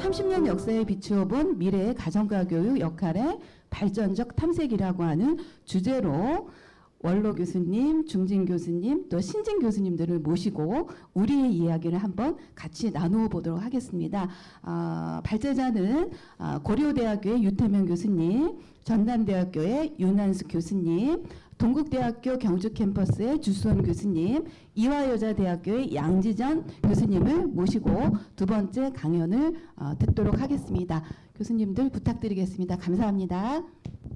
30년 역사에 비추어 본 미래의 가정과 교육 역할의 발전적 탐색이라고 하는 주제로 원로 교수님, 중진 교수님, 또 신진 교수님들을 모시고 우리의 이야기를 한번 같이 나누어 보도록 하겠습니다. 발제자는 고려대학교의 유태명 교수님, 전남대학교의 윤한숙 교수님, 동국대학교 경주캠퍼스의 주수원 교수님, 이화여자대학교의 양지전 교수님을 모시고 두 번째 강연을 듣도록 하겠습니다. 교수님들 부탁드리겠습니다. 감사합니다.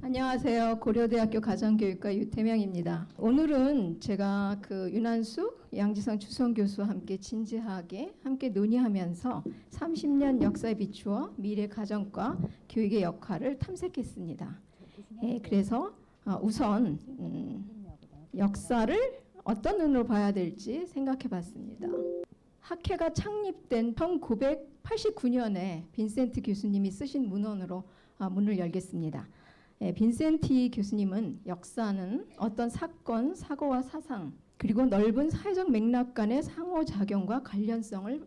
안녕하세요. 고려대학교 가정교육과 유태명입니다. 오늘은 제가 윤한숙, 양지성, 주수원 교수와 함께 진지하게 함께 논의하면서 30년 역사에 비추어 미래 가정과 교육의 역할을 탐색했습니다. 그래서 우선 역사를 어떤 눈으로 봐야 될지 생각해 봤습니다. 학회가 창립된 1989년에 빈센트 교수님이 쓰신 문헌으로 문을 열겠습니다. 빈센티 교수님은 역사는 어떤 사건, 사고와 사상 그리고 넓은 사회적 맥락 간의 상호작용과 관련성을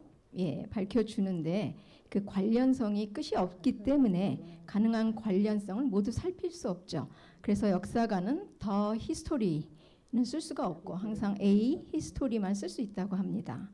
밝혀주는데 그 관련성이 끝이 없기 때문에 가능한 관련성을 모두 살필 수 없죠. 그래서 역사가는 더 히스토리는 쓸 수가 없고 항상 A 히스토리만 쓸 수 있다고 합니다.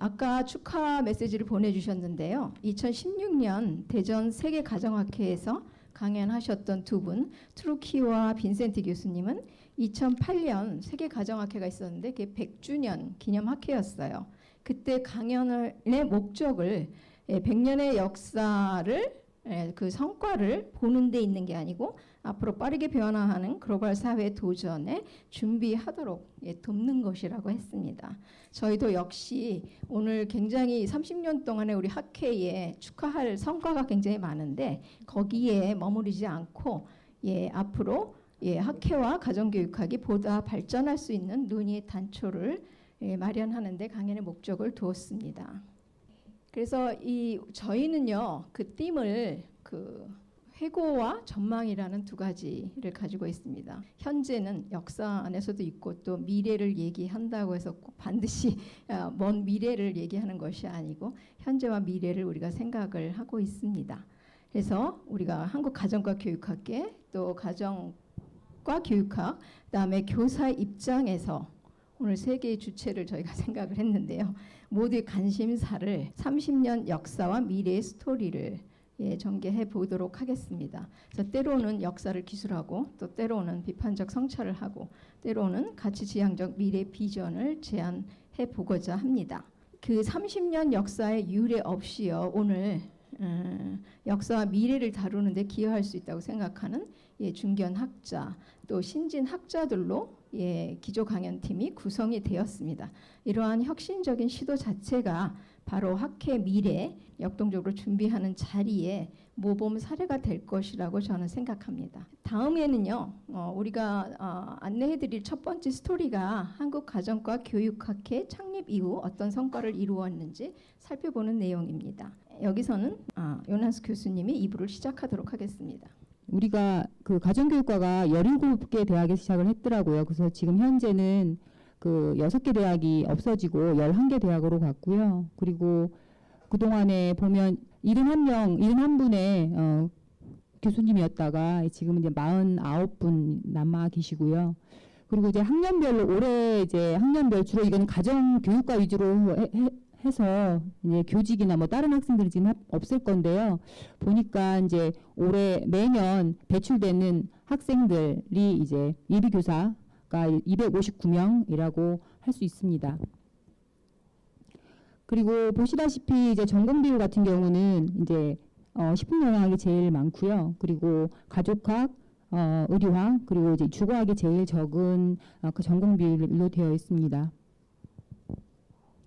아까 축하 메시지를 보내주셨는데요. 2016년 대전 세계가정학회에서 강연하셨던 두 분, 트루키와 빈센티 교수님은 2008년 세계가정학회가 있었는데 그게 100주년 기념학회였어요. 그때 강연의 목적을 100년의 역사를 그 성과를 보는 데 있는 게 아니고 앞으로 빠르게 변화하는 글로벌 사회 도전에 준비하도록 돕는 것이라고 했습니다. 저희도 역시 오늘 굉장히 30년 동안의 우리 학회에 축하할 성과가 굉장히 많은데 거기에 머무르지 않고 앞으로 학회와 가정교육학이 보다 발전할 수 있는 논의의 단초를 마련하는 데 강연의 목적을 두었습니다. 그래서 저희는요 그 띠을 회고와 전망이라는 두 가지를 가지고 있습니다. 현재는 역사 안에서도 있고 또 미래를 얘기한다고 해서 꼭 반드시 먼 미래를 얘기하는 것이 아니고 현재와 미래를 우리가 생각을 하고 있습니다. 그래서 우리가 한국가정과교육학계 또 가정과 교육학 그다음에 교사 입장에서 오늘 세 개의 주체를 저희가 생각을 했는데요. 모두의 관심사를 30년 역사와 미래의 스토리를 전개해 보도록 하겠습니다. 그래서 때로는 역사를 기술하고 또 때로는 비판적 성찰을 하고 때로는 가치지향적 미래 비전을 제안해 보고자 합니다. 그 30년 역사의 유례 없이요. 오늘 역사와 미래를 다루는 데 기여할 수 있다고 생각하는 중견학자 또 신진학자들로 기조 강연팀이 구성이 되었습니다. 이러한 혁신적인 시도 자체가 바로 학회 미래 역동적으로 준비하는 자리에 모범 사례가 될 것이라고 저는 생각합니다. 다음에는요. 우리가 안내해드릴 첫 번째 스토리가 한국가정과 교육학회 창립 이후 어떤 성과를 이루었는지 살펴보는 내용입니다. 여기서는 윤한숙 교수님이 2부를 시작하도록 하겠습니다. 우리가 그 가정교육과가 17개 대학에서 시작을 했더라고요. 그래서 지금 현재는 그 6개 대학이 없어지고 11개 대학으로 갔고요. 그리고 그동안에 보면 71분의 교수님이었다가 지금은 이제 49분 남아 계시고요. 그리고 이제 학년별로 올해 이제 학년별 주로 이건 가정교육과 위주로 해서 이제 교직이나 뭐 다른 학생들이 지금 없을 건데요. 보니까 이제 올해 매년 배출되는 학생들이 이제 예비교사가 259명이라고 할 수 있습니다. 그리고 보시다시피 이제 전공 비율 같은 경우는 이제 식품영양학이 제일 많고요. 그리고 가족학, 의료학, 그리고 이제 주거학이 제일 적은 그 전공 비율로 되어 있습니다.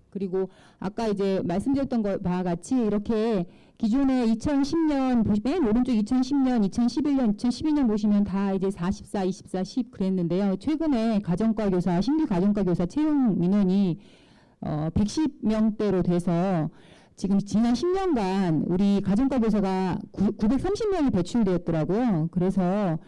그리고 아까 이제 말씀드렸던 바와 같이 이렇게 기존에 2010년 맨 오른쪽 2010년, 2011년, 2012년 보시면 다 이제 44, 24, 10 그랬는데요. 최근에 가정과 교사, 신규 가정과 교사 채용 민원이 110명대로 돼서 지금 지난 10년간 우리 가정과 교사가 930명이 배출되었더라고요. 그래서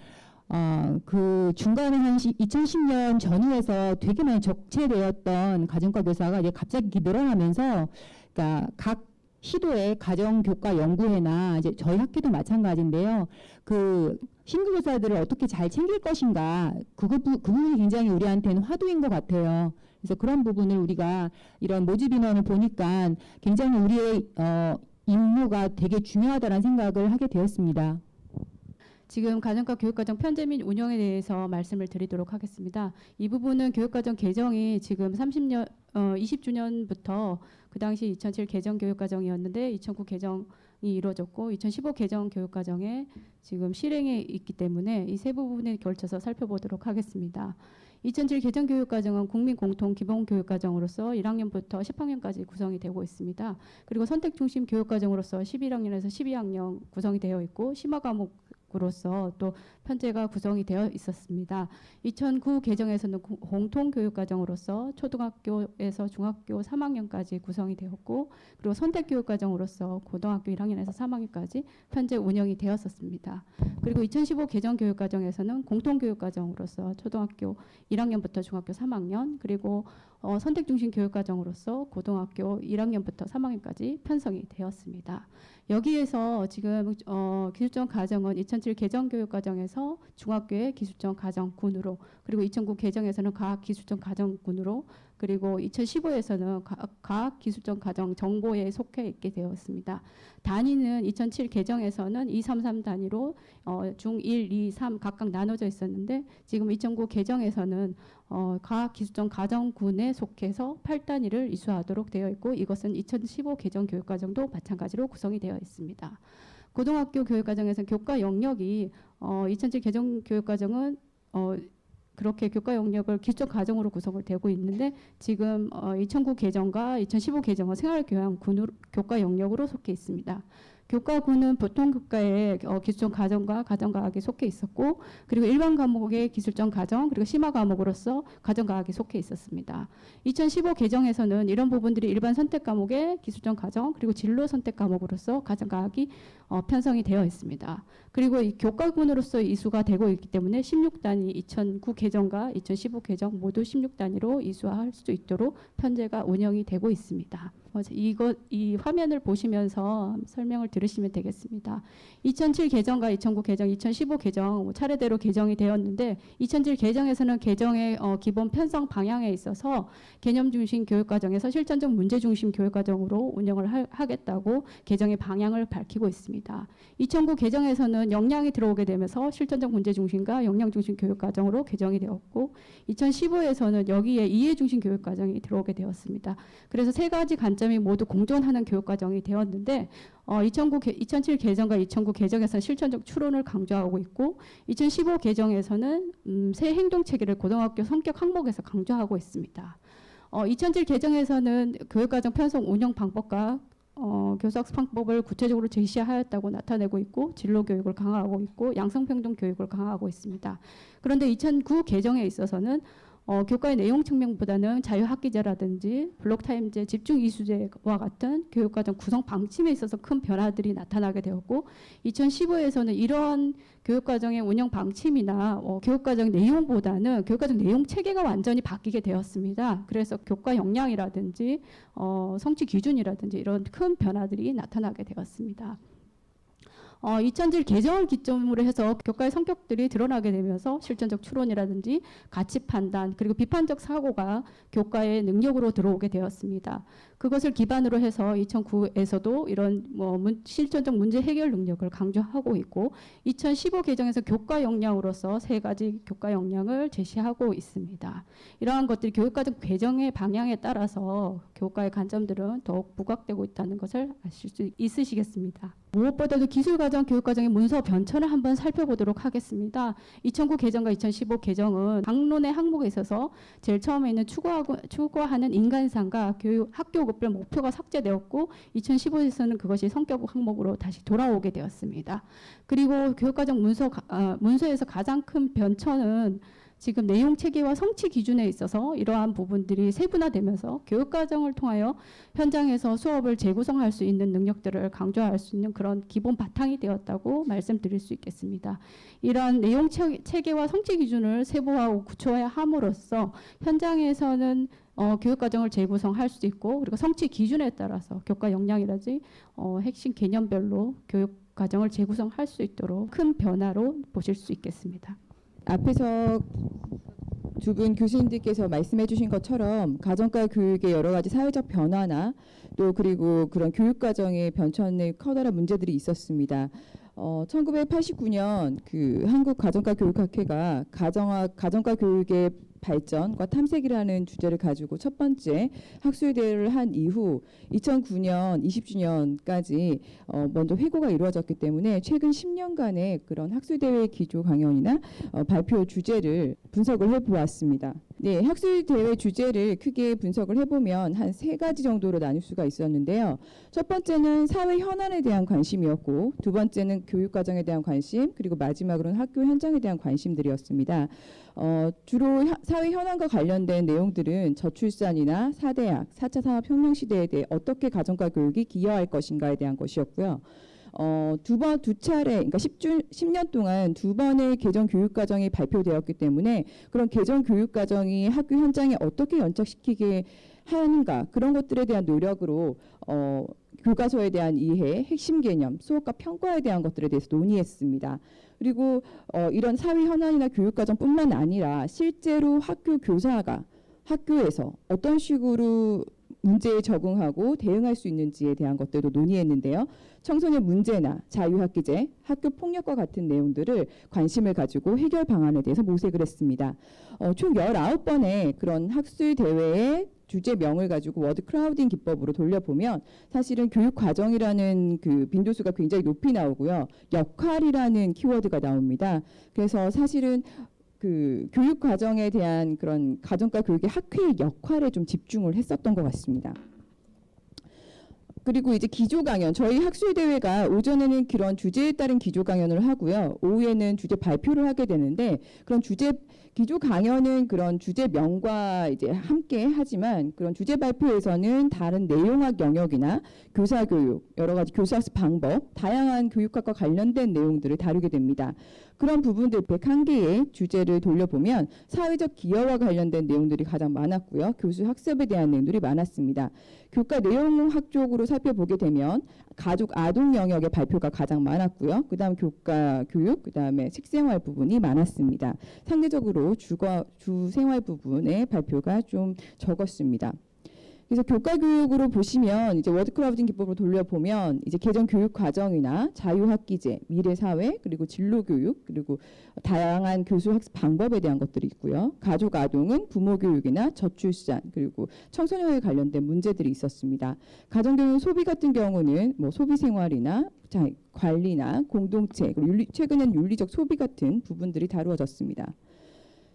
그 중간에 한 2010년 전후에서 되게 많이 적체되었던 가정과 교사가 이제 갑자기 늘어나면서, 그러니까 각 시도의 가정교과연구회나 이제 저희 학교도 마찬가지인데요. 그 신규 교사들을 어떻게 잘 챙길 것인가 그 부분이 굉장히 우리한테는 화두인 것 같아요. 그래서 그런 부분을 우리가 이런 모집 인원을 보니까 굉장히 우리의 임무가 되게 중요하다는 생각을 하게 되었습니다. 지금 가정과 교육과정 편제 및 운영에 대해서 말씀을 드리도록 하겠습니다. 이 부분은 교육과정 개정이 지금 20주년부터 그 당시 2007 개정 교육과정이었는데 2009 개정이 이루어졌고 2015 개정 교육과정에 지금 실행에 있기 때문에 이 세 부분에 걸쳐서 살펴보도록 하겠습니다. 2007 개정 교육과정은 국민 공통 기본 교육과정으로서 1학년부터 10학년까지 구성이 되고 있습니다. 그리고 선택 중심 교육과정으로서 11학년에서 12학년 구성이 되어 있고 심화 과목으로서 또 편제가 구성이 되어 있었습니다. 2009 개정에서는 공통교육과정으로서 초등학교에서 중학교 3학년까지 구성이 되었고 그리고 선택교육과정으로서 고등학교 1학년에서 3학년까지 편제 운영이 되었었습니다. 그리고 2015 개정 교육과정에서는 공통교육과정으로서 초등학교 1학년부터 중학교 3학년 그리고 선택중심 교육과정으로서 고등학교 1학년부터 3학년까지 편성이 되었습니다. 여기에서 지금 기술적 가정은 2007 개정 교육과정에서 중학교의 기술적 가정군으로 그리고 2009 개정에서는 과학 기술적 가정군으로 그리고 2015에서는 과학 기술적 가정 정보에 속해 있게 되었습니다. 단위는 2007 개정에서는 233 단위로 중 1, 2, 3 각각 나눠져 있었는데 지금 2009 개정에서는 과학 기술적 가정군에 속해서 8단위를 이수하도록 되어 있고 이것은 2015 개정 교육과정도 마찬가지로 구성이 되어 있습니다. 고등학교 교육과정에서 교과 영역이 2007 개정 교육과정은 그렇게 교과 영역을 기술적 가정으로 구성을 되고 있는데 지금 2009 개정과 2015 개정은 생활교양 교과 영역으로 속해 있습니다. 교과군은 보통 교과에 기술적 가정과 가정과학이 속해 있었고 그리고 일반 과목의 기술적 가정 그리고 심화 과목으로서 가정과학이 속해 있었습니다. 2015 개정에서는 이런 부분들이 일반 선택 과목의 기술적 가정 그리고 진로 선택 과목으로서 가정과학이 편성이 되어 있습니다. 그리고 이 교과군으로서 이수가 되고 있기 때문에 16단위 2009 개정과 2015 개정 모두 16단위로 이수할 수 있도록 편제가 운영이 되고 있습니다. 이 화면을 보시면서 설명을 들으시면 되겠습니다. 2007 개정과 2009 개정, 2015 개정 차례대로 개정이 되었는데 2007 개정에서는 개정의 기본 편성 방향에 있어서 개념 중심 교육과정에서 실전적 문제 중심 교육과정으로 운영을 하겠다고 개정의 방향을 밝히고 있습니다. 2009 개정에서는 역량이 들어오게 되면서 실전적 문제 중심과 역량 중심 교육과정으로 개정이 되었고 2015에서는 여기에 이해 중심 교육과정이 들어오게 되었습니다. 그래서 세 가지 관점이 모두 공존하는 교육과정이 되었는데 2007 개정과 2009 개정에서는 실천적 추론을 강조하고 있고 2015 개정에서는 새 행동체계를 고등학교 성격 항목에서 강조하고 있습니다. 2007 개정에서는 교육과정 편성 운영 방법과 교수학습 방법을 구체적으로 제시하였다고 나타내고 있고 진로교육을 강화하고 있고 양성평등 교육을 강화하고 있습니다. 그런데 2009 개정에 있어서는 교과의 내용 측면보다는 자유학기제라든지 블록타임제, 집중이수제와 같은 교육과정 구성 방침에 있어서 큰 변화들이 나타나게 되었고 2015에서는 이러한 교육과정의 운영 방침이나 교육과정 내용보다는 교육과정 내용 체계가 완전히 바뀌게 되었습니다. 그래서 교과 역량이라든지 성취 기준이라든지 이런 큰 변화들이 나타나게 되었습니다. 2007 개정을 기점으로 해서 교과의 성격들이 드러나게 되면서 실전적 추론이라든지 가치 판단 그리고 비판적 사고가 교과의 능력으로 들어오게 되었습니다. 그것을 기반으로 해서 2009에서도 이런 실전적 문제 해결 능력을 강조하고 있고 2015 개정에서 교과 역량으로서 세 가지 교과 역량을 제시하고 있습니다. 이러한 것들이 교육과정 개정의 방향에 따라서 교과의 관점들은 더욱 부각되고 있다는 것을 아실 수 있으시겠습니다. 무엇보다도 기술과정, 교육과정의 문서 변천을 한번 살펴보도록 하겠습니다. 2009 개정과 2015 개정은 강론의 항목에 있어서 제일 처음에는 추구하는 인간상과 학교급별 목표가 삭제되었고 2015에서는 그것이 성격 항목으로 다시 돌아오게 되었습니다. 그리고 교육과정 문서에서 가장 큰 변천은 지금 내용 체계와 성취 기준에 있어서 이러한 부분들이 세분화되면서 교육과정을 통하여 현장에서 수업을 재구성할 수 있는 능력들을 강조할 수 있는 그런 기본 바탕이 되었다고 말씀드릴 수 있겠습니다. 이러한 내용 체계와 성취 기준을 세부화하고 구체화함으로써 현장에서는 교육과정을 재구성할 수 있고, 그리고 성취 기준에 따라서 교과 역량이라든지 핵심 개념별로 교육과정을 재구성할 수 있도록 큰 변화로 보실 수 있겠습니다. 앞에서 두 분 교수님들께서 말씀해 주신 것처럼 가정과 교육의 여러 가지 사회적 변화나 또 그리고 그런 교육과정의 변천의 커다란 문제들이 있었습니다. 1989년 그 한국가정과교육학회가 가정과 교육의 발전과 탐색이라는 주제를 가지고 첫 번째 학술 대회를 한 이후 2009년 20주년까지 먼저 회고가 이루어졌기 때문에 최근 10년간의 그런 학술 대회 기조 강연이나 발표 주제를 분석을 해보았습니다. 네, 학술 대회 주제를 크게 분석을 해보면 한 3가지 정도로 나눌 수가 있었는데요. 첫 번째는 사회 현안에 대한 관심이었고, 두 번째는 교육 과정에 대한 관심, 그리고 마지막으로는 학교 현장에 대한 관심들이었습니다. 주로 사회 현안과 관련된 내용들은 저출산이나 4대약, 4차 산업혁명 시대에 대해 어떻게 가정과 교육이 기여할 것인가에 대한 것이었고요. 두 차례, 그러니까 10년 동안 2번의 개정 교육 과정이 발표되었기 때문에 그런 개정 교육 과정이 학교 현장에 어떻게 연착시키게 하는가, 그런 것들에 대한 노력으로 교과서에 대한 이해, 핵심 개념, 수업과 평가에 대한 것들에 대해서 논의했습니다. 그리고 이런 사회 현안이나 교육 과정뿐만 아니라 실제로 학교 교사가 학교에서 어떤 식으로 문제에 적응하고 대응할 수 있는지에 대한 것들도 논의했는데요. 청소년 문제나 자유학기제, 학교 폭력과 같은 내용들을 관심을 가지고 해결 방안에 대해서 모색을 했습니다. 총 19번의 그런 학술 대회의 주제명을 가지고 워드 크라우딩 기법으로 돌려보면 사실은 교육 과정이라는 그 빈도수가 굉장히 높이 나오고요. 역할이라는 키워드가 나옵니다. 그래서 사실은 그 교육 과정에 대한 그런 가정과 교육의 학회의 역할에 좀 집중을 했었던 것 같습니다. 그리고 이제 기조 강연, 저희 학술 대회가 오전에는 그런 주제에 따른 기조 강연을 하고요, 오후에는 주제 발표를 하게 되는데, 그런 기조 강연은 그런 주제명과 이제 함께 하지만 그런 주제 발표에서는 다른 내용학 영역이나 교사 교육, 여러 가지 교사학습 방법, 다양한 교육학과 관련된 내용들을 다루게 됩니다. 그런 부분들 101개의 주제를 돌려보면 사회적 기여와 관련된 내용들이 가장 많았고요. 교수 학습에 대한 내용들이 많았습니다. 교과 내용학 쪽으로 살펴보게 되면 가족 아동 영역의 발표가 가장 많았고요. 그다음 교과 교육, 그다음에 식생활 부분이 많았습니다. 상대적으로 주생활 부분의 발표가 좀 적었습니다. 그래서 교과 교육으로 보시면 이제 워드 크라우딩 기법으로 돌려보면 이제 개정 교육 과정이나 자유학기제, 미래 사회, 그리고 진로 교육, 그리고 다양한 교수 학습 방법에 대한 것들이 있고요. 가족 아동은 부모 교육이나 저출산, 그리고 청소년에 관련된 문제들이 있었습니다. 가정 교육 소비 같은 경우는 뭐 소비 생활이나 관리나 공동체, 그리고 최근엔 윤리적 소비 같은 부분들이 다루어졌습니다.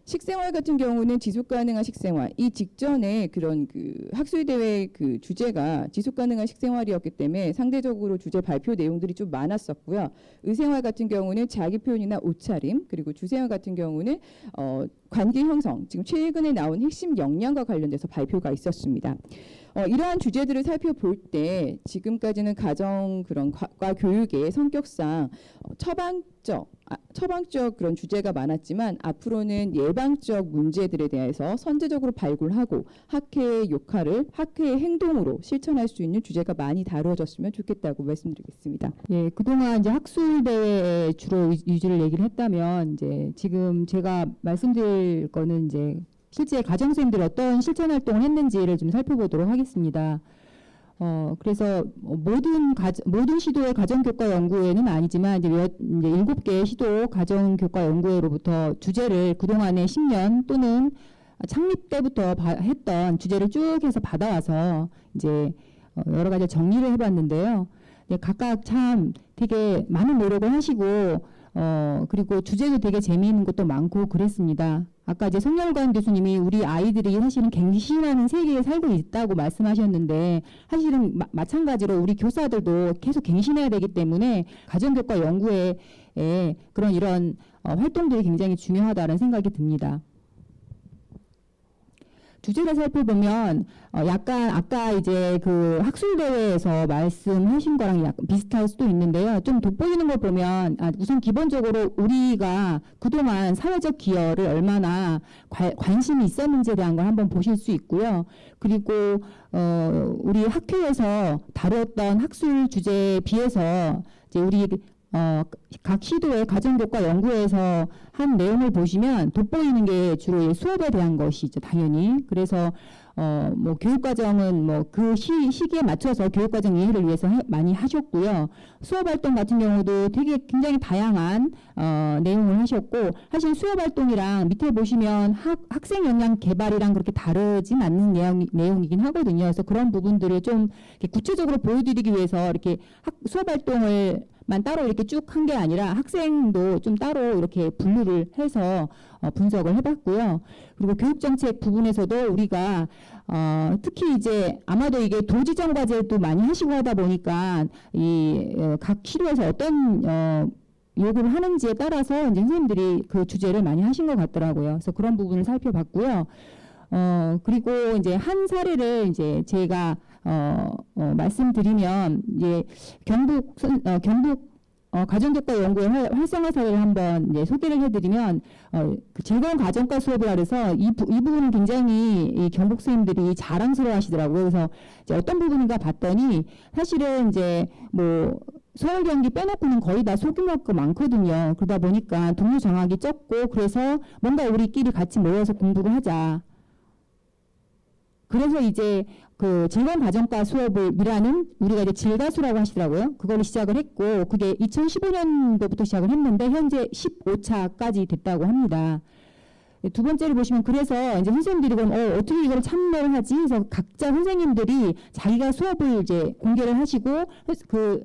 식생활 같은 경우는 지속 가능한 식생활, 이 직전에 그런 그 학술 대회 그 주제가 지속 가능한 식생활이었기 때문에 상대적으로 주제 발표 내용들이 좀 많았었고요. 의생활 같은 경우는 자기 표현이나 옷차림, 그리고 주생활 같은 경우는 관계 형성, 지금 최근에 나온 핵심 역량과 관련돼서 발표가 있었습니다. 이러한 주제들을 살펴볼 때 지금까지는 가정 그런 과 교육의 성격상 처방적 그런 주제가 많았지만 앞으로는 예방적 문제들에 대해서 선제적으로 발굴하고 학회의 역할을 학회의 행동으로 실천할 수 있는 주제가 많이 다루어졌으면 좋겠다고 말씀드리겠습니다. 예, 그동안 이제 학술 대회에 주로 위주를 얘기를 했다면 이제 지금 제가 말씀드릴 거는 이제 실제 가정선생님들이 어떤 실천 활동을 했는지를 좀 살펴보도록 하겠습니다. 그래서 모든 시도의 가정교과 연구회는 아니지만 이제 7개의 시도 가정교과 연구회로부터 주제를 그동안의 10년 또는 창립 때부터 했던 주제를 쭉 해서 받아와서 이제 여러 가지 정리를 해봤는데요. 각각 참 되게 많은 노력을 하시고 그리고 주제도 되게 재미있는 것도 많고 그랬습니다. 아까 이제 송열관 교수님이 우리 아이들이 사실은 갱신하는 세계에 살고 있다고 말씀하셨는데 사실은 마찬가지로 우리 교사들도 계속 갱신해야 되기 때문에 가정교과 연구에 그런 이런 활동들이 굉장히 중요하다는 생각이 듭니다. 주제를 살펴보면 약간 아까 이제 그 학술대회에서 말씀하신 거랑 약간 비슷할 수도 있는데요. 좀 돋보이는 걸 보면 우선 기본적으로 우리가 그동안 사회적 기여를 얼마나 관심이 있었는지에 대한 걸 한번 보실 수 있고요. 그리고 우리 학회에서 다뤘던 학술 주제에 비해서 이제 우리 각 시도의 가정교과 연구에서 한 내용을 보시면 돋보이는 게 주로 수업에 대한 것이죠, 당연히. 그래서 뭐 교육과정은 뭐 그 시기에 맞춰서 교육과정 이해를 위해서 많이 하셨고요. 수업활동 같은 경우도 되게 굉장히 다양한 내용을 하셨고, 사실 수업활동이랑 밑에 보시면 학생 역량 개발이랑 그렇게 다르진 않는 내용이긴 하거든요. 그래서 그런 부분들을 좀 이렇게 구체적으로 보여드리기 위해서 이렇게 수업활동을 만 따로 이렇게 쭉 한 게 아니라 학생도 좀 따로 이렇게 분류를 해서 분석을 해봤고요. 그리고 교육정책 부분에서도 우리가 특히 이제 아마도 이게 도지정 과제도 많이 하시고 하다 보니까 이 각 시도에서 어떤 요구를 하는지에 따라서 이제 선생님들이 그 주제를 많이 하신 것 같더라고요. 그래서 그런 부분을 살펴봤고요. 그리고 이제 한 사례를 이제 제가 말씀드리면 이제 경북 가정교과 연구의 활성화 사례를 한번 이제 소개를 해드리면 그 즐거운 가정과 수업이라 그래서 이 부분은 굉장히 이 경북 선생님들이 자랑스러워하시더라고요. 그래서 이제 어떤 부분인가 봤더니 사실은 이제 뭐 서울 경기 빼놓고는 거의 다 소규모가 많거든요. 그러다 보니까 동료 장학이 적고 그래서 뭔가 우리끼리 같이 모여서 공부를 하자. 그래서 이제 그 즐거운 가정과 수업을이라는 우리가 이제 질가수라고 하시더라고요. 그걸로 시작을 했고 그게 2015년도부터 시작을 했는데 현재 15차까지 됐다고 합니다. 두 번째를 보시면 그래서 이제 선생님들이 그럼 어떻게 이걸 참여를 하지? 그래서 각자 선생님들이 자기가 수업을 이제 공개를 하시고 그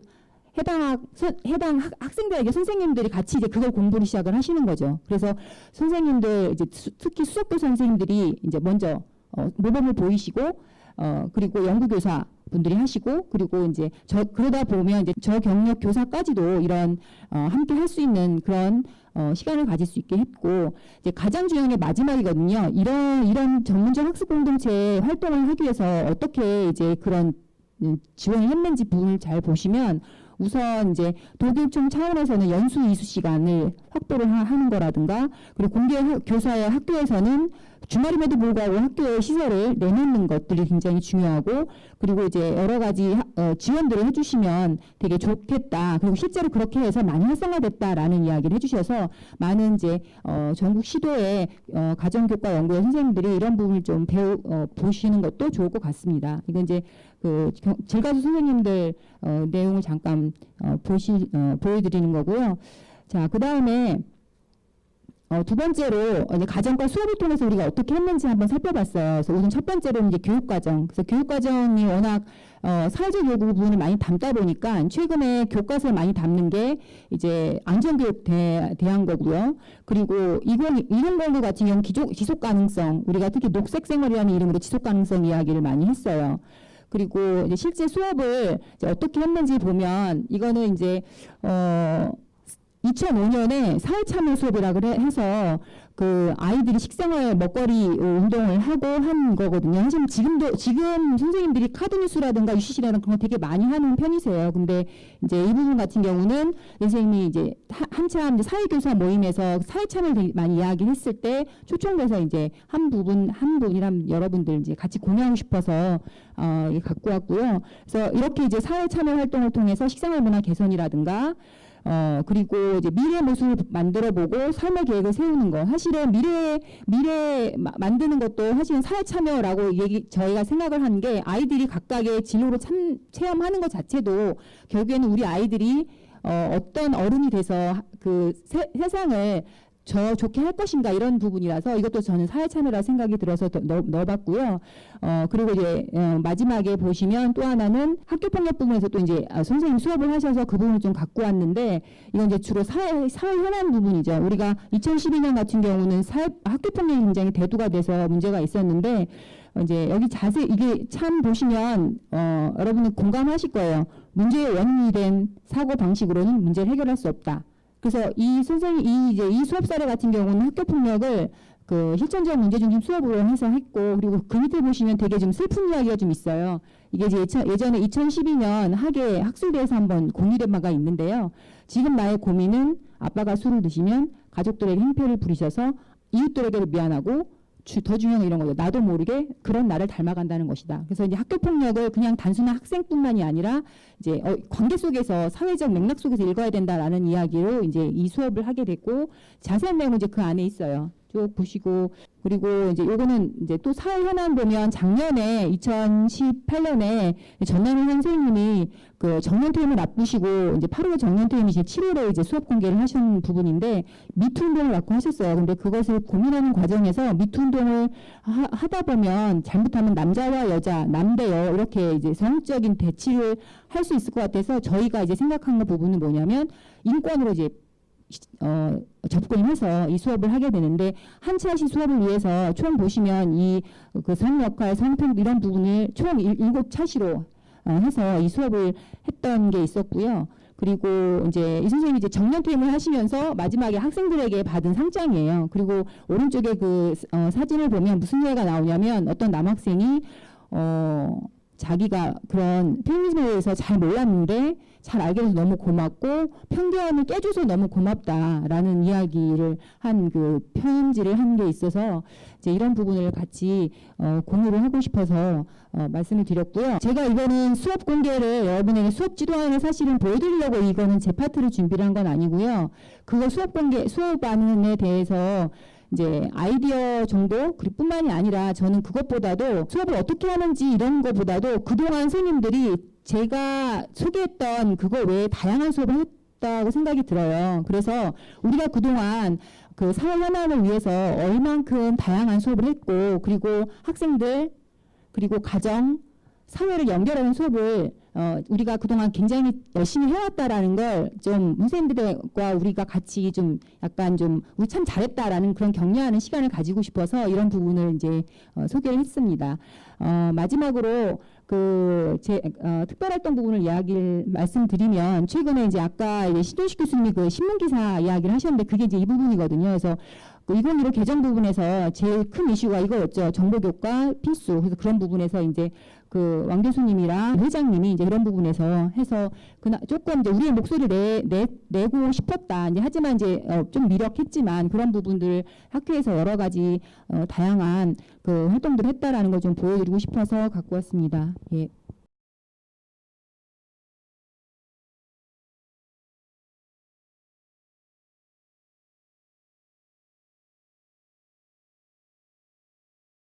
해당 학생들에게 선생님들이 같이 이제 그걸 공부를 시작을 하시는 거죠. 그래서 선생님들 이제 특히 수석교사 선생님들이 이제 먼저 모범을 보이시고 그리고 연구교사 분들이 하시고 그리고 이제 그러다 보면 이제 저경력 교사까지도 이런 함께 할 수 있는 그런 시간을 가질 수 있게 했고 이제 가장 중요한 게 마지막이거든요. 이런 전문적 학습 공동체 활동을 하기 위해서 어떻게 이제 그런 지원을 했는지 부분을 잘 보시면 우선 이제 도교육청 차원에서는 연수 이수 시간을 확보를 하는 거라든가 그리고 공개 교사의 학교에서는 주말임에도 불구하고 학교에 시설을 내놓는 것들이 굉장히 중요하고 그리고 이제 여러 가지 지원들을 해주시면 되게 좋겠다. 그리고 실제로 그렇게 해서 많이 활성화됐다라는 이야기를 해주셔서 많은 이제 전국 시도의 가정교과 연구의 선생님들이 이런 부분을 좀 보시는 것도 좋을 것 같습니다. 이건 이제 그 질가수 선생님들 내용을 잠깐 보여드리는 거고요. 자, 그 다음에 두 번째로 이제 가정과 수업을 통해서 우리가 어떻게 했는지 한번 살펴봤어요. 그래서 우선 첫 번째로는 이제 교육과정. 그래서 교육과정이 워낙 사회적 요구 부분을 많이 담다 보니까 최근에 교과서에 많이 담는 게 이제 안전교육 대한 거고요. 그리고 2009 같은 경우 지속 가능성, 우리가 특히 녹색 생활이라는 이름으로 지속 가능성 이야기를 많이 했어요. 그리고 이제 실제 수업을 이제 어떻게 했는지 보면 이거는 이제 2005년에 사회참여 수업이라고 해서 그 아이들이 식생활 먹거리 운동을 하고 한 거거든요. 사실 지금 선생님들이 카드뉴스라든가 UCC라든가 그런 거 되게 많이 하는 편이세요. 근데 이제 이 부분 같은 경우는 선생님이 이제 한참 이제 사회교사 모임에서 사회참여를 되게 많이 이야기했을 때 초청돼서 이제 한 분이랑 여러분들 이제 같이 공유하고 싶어서 갖고 왔고요. 그래서 이렇게 이제 사회참여 활동을 통해서 식생활 문화 개선이라든가 그리고 이제 미래 모습을 만들어보고 삶의 계획을 세우는 거. 사실은 미래 만드는 것도 사실은 사회 참여라고 저희가 생각을 하는 게 아이들이 각각의 진로를 체험하는 것 자체도 결국에는 우리 아이들이 어떤 어른이 돼서 그 세상을 좋게 할 것인가 이런 부분이라서 이것도 저는 사회 참여라 생각이 들어서 넣어봤고요. 그리고 이제 마지막에 보시면 또 하나는 학교 폭력 부분에서 또 이제 선생님 수업을 하셔서 그 부분을 좀 갖고 왔는데 이건 이제 주로 사회 현안 부분이죠. 우리가 2012년 같은 경우는 학교 폭력이 굉장히 대두가 돼서 문제가 있었는데 이제 여기 자세히 이게 참 보시면 여러분은 공감하실 거예요. 문제의 원인이 된 사고 방식으로는 문제를 해결할 수 없다. 그래서 이 수업 사례 같은 경우는 학교 폭력을 그 실천적 문제 중심 수업으로 해서 했고, 그리고 그 밑에 보시면 되게 좀 슬픈 이야기가 좀 있어요. 이게 이제 예전에 2012년 학예 학술대에서 한번 공유된 바가 있는데요. 지금 나의 고민은 아빠가 술을 드시면 가족들에게 행패를 부리셔서 이웃들에게도 미안하고 더 중요한 건 이런 거죠. 나도 모르게 그런 나를 닮아간다는 것이다. 그래서 이제 학교 폭력을 그냥 단순한 학생뿐만이 아니라 이제 관계 속에서 사회적 맥락 속에서 읽어야 된다라는 이야기로 이제 이 수업을 하게 됐고, 자세한 내용은 이제 그 안에 있어요. 쭉 보시고, 그리고 이제 요거는 이제 또 사회 현안 보면 작년에 2018년에 전남희 선생님이 그 정년퇴임을 앞두시고 이제 8월 정년퇴임이 이제 7월에 이제 수업 공개를 하신 부분인데, 미투 운동을 맡고 하셨어요. 근데 그것을 고민하는 과정에서 미투 운동을 하다 보면 잘못하면 남자와 여자, 남대여 이렇게 이제 성적인 대치를 할 수 있을 것 같아서 저희가 이제 생각한 그 부분은 뭐냐면 인권으로 이제 접근을 해서 이 수업을 하게 되는데, 한 차시 수업을 위해서 총 보시면 그 성역할, 성평 이런 부분을 총 7차시로 해서 이 수업을 했던 게 있었고요. 그리고 이제 이 선생님이 이제 정년퇴임을 하시면서 마지막에 학생들에게 받은 상장이에요. 그리고 오른쪽에 그 사진을 보면 무슨 얘기가 나오냐면, 어떤 남학생이 자기가 그런 페미니즘에 대해서 잘 몰랐는데 잘 알게 돼서 너무 고맙고 편견을 깨줘서 너무 고맙다라는 이야기를 한 그 편지를 한 게 있어서 이제 이런 부분을 같이 공유를 하고 싶어서 말씀을 드렸고요. 제가 이거는 수업 공개를 여러분에게 수업 지도안을 사실은 보여드리려고 이거는 제 파트를 준비를 한 건 아니고요. 그거 수업안에 대해서 이제 아이디어 정도 뿐만이 아니라 저는 그것보다도 수업을 어떻게 하는지 이런 것보다도 그동안 선생님들이 제가 소개했던 그거 외에 다양한 수업을 했다고 생각이 들어요. 그래서 우리가 그동안 그 사회 현안을 위해서 얼만큼 다양한 수업을 했고, 그리고 학생들, 그리고 가정, 사회를 연결하는 수업을 우리가 그동안 굉장히 열심히 해왔다라는 걸 좀 선생님들과 우리가 같이 좀 약간 좀 우리 참 잘했다라는 그런 격려하는 시간을 가지고 싶어서 이런 부분을 이제 소개를 했습니다. 마지막으로 제 특별활동 부분을 말씀드리면, 최근에 이제 아까 신동식 교수님이 그 신문기사 이야기를 하셨는데 그게 이제 이 부분이거든요. 그래서 2015 개정 부분에서 제일 큰 이슈가 이거였죠. 정보교과 필수. 그래서 그런 부분에서 이제 그 왕 교수님이랑 회장님이 이제 그런 부분에서 해서 조금 이제 우리의 목소리를 내고 싶었다. 이제 하지만 이제 좀 미력했지만 그런 부분들 학교에서 여러 가지 다양한 그 활동들을 했다라는 걸 좀 보여드리고 싶어서 갖고 왔습니다. 예.